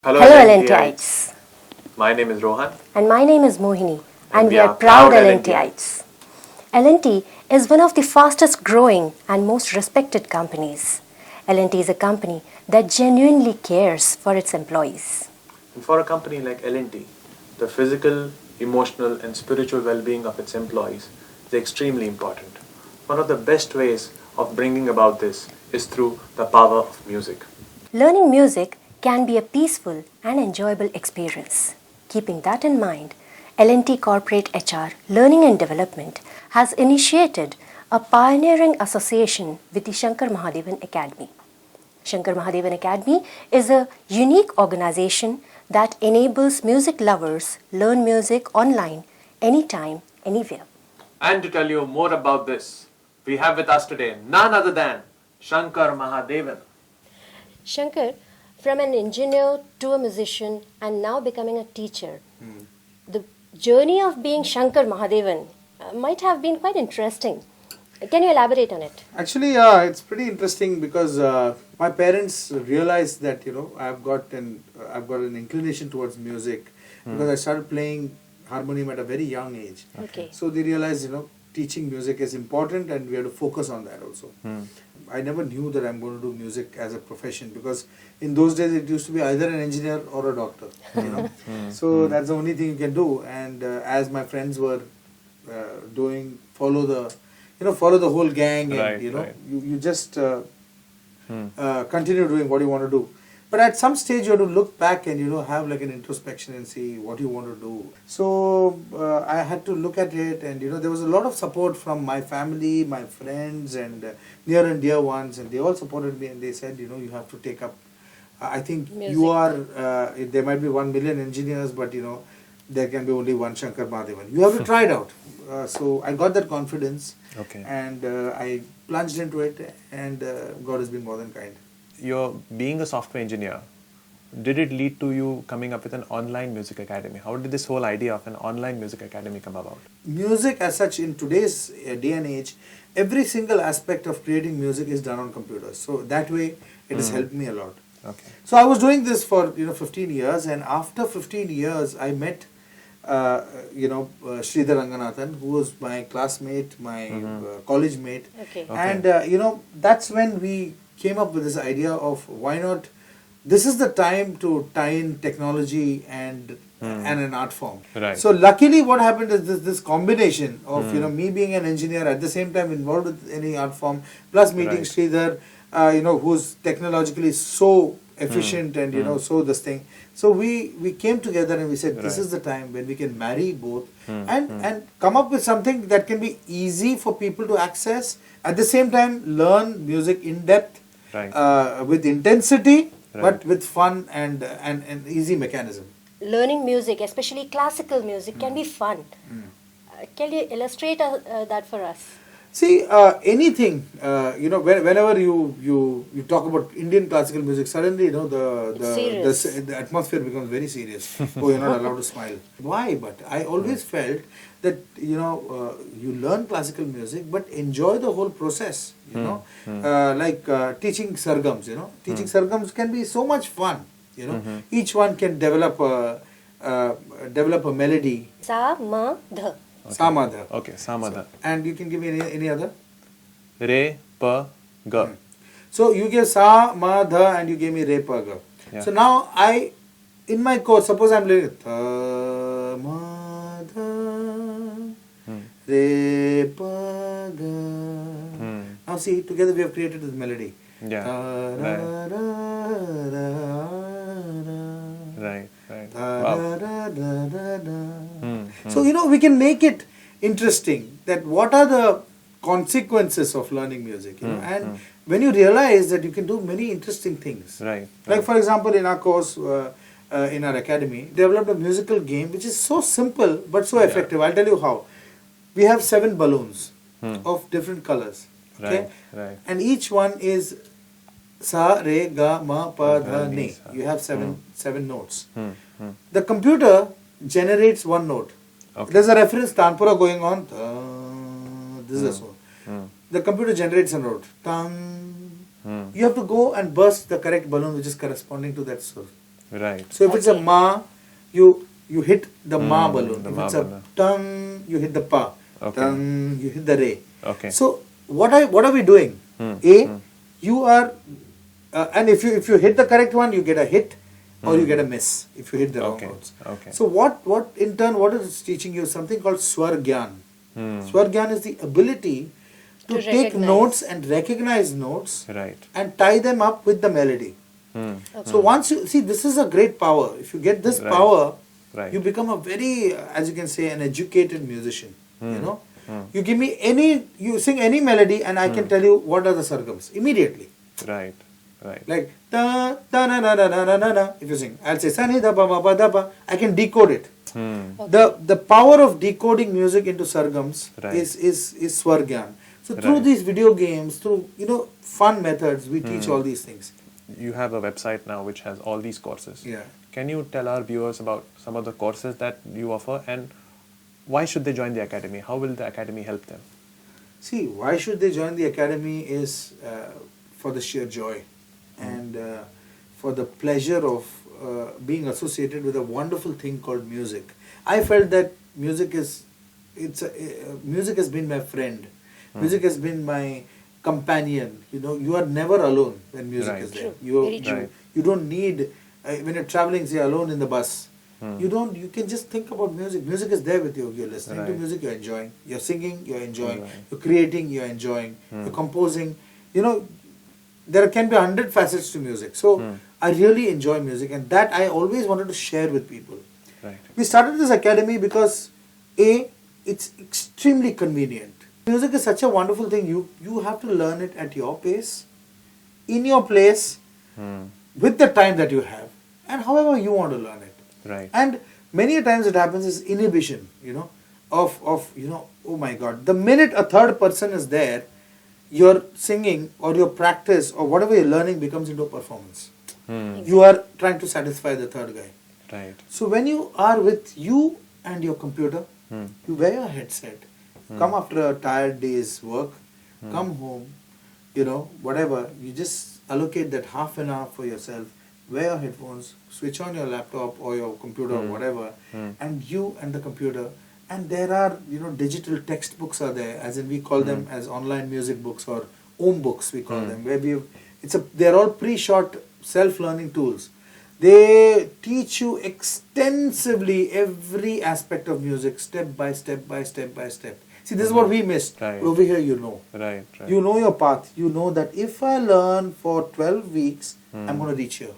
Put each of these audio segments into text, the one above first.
Hello Hello LNTites. LNTites. My name is Rohan. And my name is Mohini. And we we are are proud proud LNTites. L&T is one of the fastest growing and most respected companies. L&T is a company that genuinely cares for its employees. And for a company like L&T, the physical, emotional and spiritual well-being of its employees is extremely important. One of the best ways of bringing about this is through the power of music. Learning music can be a peaceful and enjoyable experience. Keeping that in mind, L&T Corporate HR Learning and Development has initiated a pioneering association with the Shankar Mahadevan Academy. Shankar Mahadevan Academy is a unique organization that enables music lovers learn music online anytime, anywhere. And to tell you more about this, we have with us today none other than Shankar Mahadevan. Shankar, from an engineer to a musician and now becoming a teacher, the journey of being Shankar Mahadevan might have been quite interesting. Can you elaborate on it? Actually, it's pretty interesting because my parents realized that I've got an inclination towards music because I started playing harmonium at a very young age. Okay. So they realized teaching music is important and we have to focus on that also. I never knew that I'm going to do music as a profession because in those days it used to be either an engineer or a doctor. So that's the only thing you can do. And as my friends were follow the whole gang, and you just continue doing what you want to do. But at some stage you have to look back and have like an introspection and see what you want to do. So I had to look at it, and there was a lot of support from my family, my friends, and near and dear ones, and they all supported me, and they said you have to take up. I think music. you are. There might be 1 million engineers, but there can be only one Shankar Mahadevan. You have to try it out. So I got that confidence, and I plunged into it, and God has been more than kind. You're being a software engineer, did it lead to you coming up with an online music academy? How did this whole idea of an online music academy come about? Music as such in today's day and age, every single aspect of creating music is done on computers. So that way it has helped me a lot. Okay. So I was doing this for 15 years, and after 15 years I met Sridhar Ranganathan, who was my classmate, my college mate. Okay. And that's when we came up with this idea of why not, this is the time to tie in technology and an art form. Right. So luckily what happened is this combination of me being an engineer at the same time involved with any art form, plus meeting Sridhar, who's technologically so efficient and so this thing. So we came together and we said this is the time when we can marry both and come up with something that can be easy for people to access, at the same time learn music in depth, with intensity, but with fun and easy mechanism. Learning music, especially classical music, can be fun. Can you illustrate that for us? See, anything, whenever you talk about Indian classical music, suddenly, the atmosphere becomes very serious. Oh, you're not allowed to smile. Why? But I always felt that, you learn classical music, but enjoy the whole process, like teaching sargams, teaching sargams can be so much fun, Each one can develop a melody. Sa, ma, dha. Samadha. Okay, Samadha. And you can give me any other? Re, pa, ga. So you gave sa, ma, dha, and you gave me re, pa, ga. Yeah. So now in my course, suppose I'm learning tha, ma, dha, re, pa, ga. Now see, together we have created this melody. Yeah. Da, Right. da, da, da, Right. Right. da, Wow. da, da, da, da. So we can make it interesting, that what are the consequences of learning music, and when you realize that you can do many interesting things. Right. Like for example, in our course, in our academy, developed a musical game which is so simple but so effective. I'll tell you how. We have 7 balloons of different colors. Okay? Right. And each one is sa, re, ga, ma, pa, dha, ne. You have seven notes. The computer generates one note. Okay. There's a reference tanpura going on. This is a song. The computer generates a note. Tang. You have to go and burst the correct balloon which is corresponding to that sur. Right. So if it's a ma, you hit the ma balloon. the If ma it's a balloon. tung, you hit the pa. Okay. Tung, you hit the re. Okay. So what are we doing? You are, and if you hit the correct one, you get a hit, or you get a miss if you hit the wrong Okay. notes. Okay. So what in turn what it's teaching you? Something called swar gyan. Hmm. Swar gyan is the ability to To take recognize. notes and recognize notes Right. and tie them up with the melody. Hmm. So once you see, this is a great power. If you get this Right. power, Right. you become a very, as you can say, an educated musician. You know, Hmm. you give me you sing any melody, and I can tell you what are the sargams immediately. Right. Right. Like da da na na na na na na na. If you sing, I'll say sa ni da ba ma ba da ba. I can decode it. Hmm. The power of decoding music into sargams Right. is swar gyan. So through Right. these video games, through fun methods, we teach all these things. You have a website now which has all these courses. Yeah. Can you tell our viewers about some of the courses that you offer, and why should they join the academy? How will the academy help them? See, why should they join the academy is for the sheer joy and for the pleasure of being associated with a wonderful thing called music. I felt that music has been my friend. Music has been my companion. You are never alone when music Right. is there. True. Very true. Right. You don't need when you're traveling, say alone in the bus. You can just think about music. Music is there with you. You're listening to Right. music, you're enjoying. You're singing, you're enjoying. Right. You're creating, you're enjoying. You're composing. There can be 100 facets to music. So I really enjoy music, and that I always wanted to share with people. Right. We started this academy because it's extremely convenient. Music is such a wonderful thing. You have to learn it at your pace, in your place, with the time that you have, and however you want to learn it. Right. And many a times it happens is inhibition, of oh my God, the minute a third person is there, your singing or your practice or whatever you're learning becomes into a performance. You are trying to satisfy the third guy. Right. So when you are with you and your computer, you wear your headset, come after a tired day's work, come home, whatever, you just allocate that half an hour for yourself, wear your headphones, switch on your laptop or your computer or whatever, and you and the computer, and there are, digital textbooks are there, as in we call them as online music books or Om books we call them, where they're all pre-shot self-learning tools. They teach you extensively every aspect of music, step by step by step by step. See, this is what we missed. Right. But over here, you know. Right. Right. You know your path. You know that if I learn for 12 weeks, I'm going to reach here.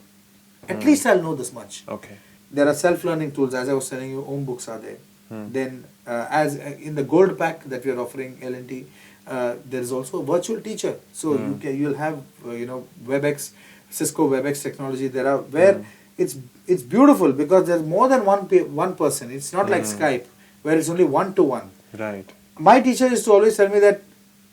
At least I'll know this much. Okay. There are self-learning tools, as I was telling you, Om books are there. Then, as in the gold pack that we are offering L&T, there is also a virtual teacher. So you'll have WebEx, Cisco WebEx technology. There are where it's beautiful because there's more than one person. It's not like Skype where it's only one-to-one. Right. My teacher used to always tell me that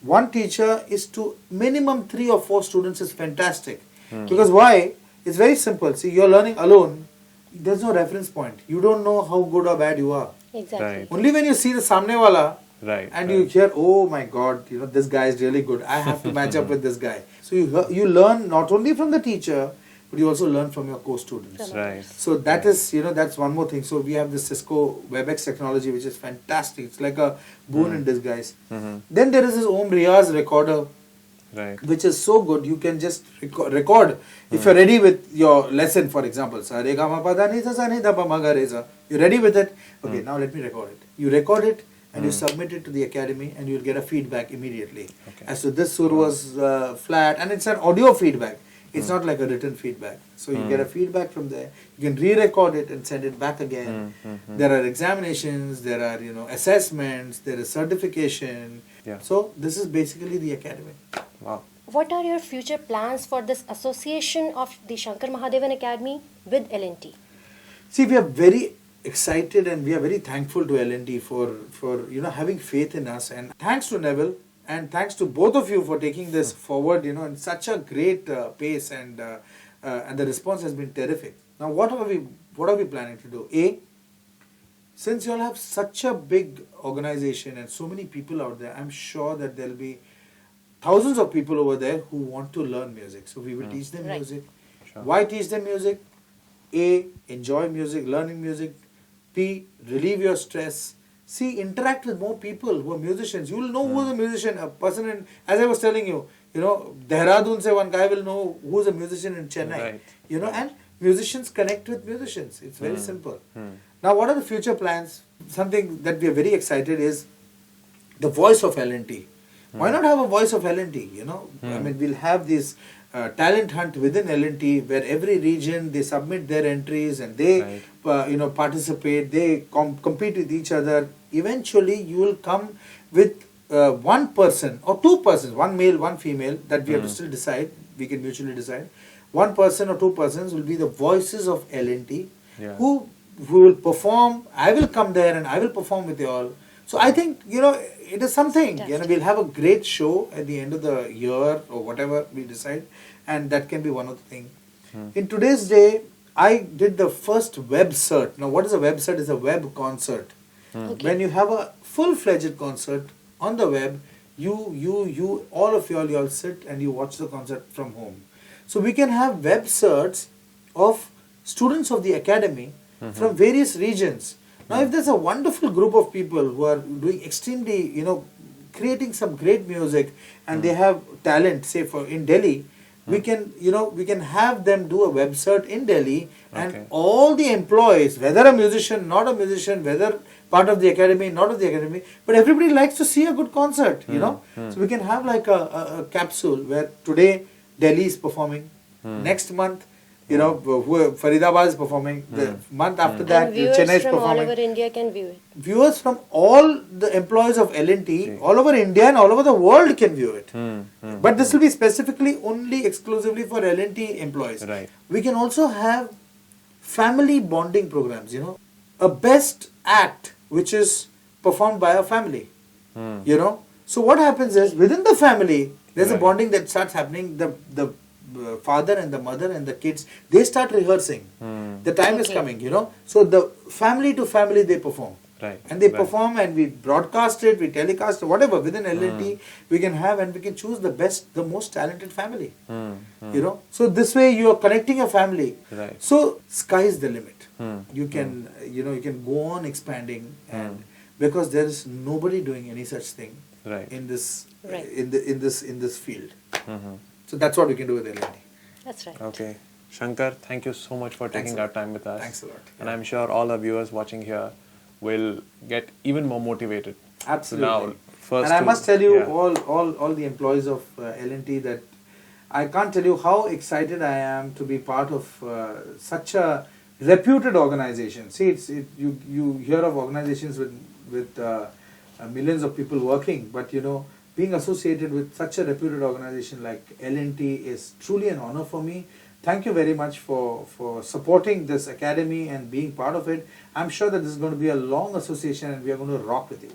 one teacher is to minimum 3 or 4 students is fantastic. Because why? It's very simple. See, you're learning alone. There's no reference point. You don't know how good or bad you are. Exactly. Right. Only when you see the samne wala Right. and right. you hear, oh my God, this guy is really good. I have to match up with this guy. So you learn not only from the teacher, but you also learn from your co-students. Right. So that is, that's one more thing. So we have this Cisco WebEx technology, which is fantastic. It's like a boon in disguise. Then there is this Om Riyaz recorder, Right. which is so good. You can just record. If you're ready with your lesson, for example, sa re ga ma pa da ni sa ni da pa ma ga re sa. You're ready with it? Okay, now let me record it. You record it and you submit it to the academy, and you'll get a feedback immediately. Okay. As to this sur was flat, and it's an audio feedback. It's not like a written feedback. So you get a feedback from there. You can re-record it and send it back again. There are examinations, there are assessments, there is certification. Yeah. So this is basically the academy. Wow. What are your future plans for this association of the Shankar Mahadevan Academy with L&T? See, we are very excited and we are very thankful to L&T for having faith in us, and thanks to Neville and thanks to both of you for taking this forward in such a great pace, and the response has been terrific. Now what are we planning to do? Since you all have such a big organization and so many people out there, I'm sure that there'll be thousands of people over there who want to learn music. So we will teach them Right. music. Sure. Why teach them music? A, enjoy music, learning music. B, relieve your stress. C, interact with more people who are musicians. You will know who is a musician, a person in, as I was telling you, Dehradun se one guy will know who is a musician in Chennai. Right. And musicians connect with musicians. It's very simple. Now, what are the future plans? Something that we are very excited is the voice of L&T. Why not have a voice of L&T? I mean, we'll have this talent hunt within L&T where every region they submit their entries and they participate. They compete with each other. Eventually, you will come with one person or two persons, one male, one female, that we have to still decide. We can mutually decide. One person or two persons will be the voices of L&T who will perform. I will come there and I will perform with you all. So I think, it is something. We'll have a great show at the end of the year or whatever we decide, and that can be one of the things. In today's day, I did the first web cert. Now, what is a web cert? It's a web concert. When you have a full-fledged concert on the web, all of you all sit and you watch the concert from home. So we can have web certs of students of the academy from various regions. Now, if there's a wonderful group of people who are doing extremely, creating some great music, and they have talent, say in Delhi, we can have them do a web cert in Delhi, and all the employees, whether a musician, not a musician, whether part of the academy, not of the academy, but everybody likes to see a good concert, So we can have like a capsule where today Delhi is performing, next month, Faridabad is performing, the month after that, Chennai is performing. Viewers from all over India can view it. Viewers from all the employees of L&T, all over India and all over the world can view it. But this will be specifically only exclusively for L&T employees. Right. We can also have family bonding programs, a best act which is performed by a family, So what happens is, within the family, there's a bonding that starts happening. The father and the mother and the kids, they start rehearsing. The time is coming, So the family to family, they perform. Right. And they perform, and we broadcast it, we telecast it, whatever. Within L&T, we can have, and we can choose the best, the most talented family. So this way you are connecting a family. Right. So sky is the limit. You can, you can go on expanding, and because there is nobody doing any such thing in this, in this field. So that's what we can do with L&T. That's right. Okay. Shankar, thank you so much for taking our time with us. Thanks a lot. And I'm sure all our viewers watching here will get even more motivated. Absolutely. Now, first and I must tell you, all the employees of L&T, that I can't tell you how excited I am to be part of such a reputed organization. See, you hear of organizations with millions of people working, but being associated with such a reputed organization like L&T is truly an honor for me. Thank you very much for supporting this academy and being part of it. I'm sure that this is going to be a long association, and we are going to rock with you.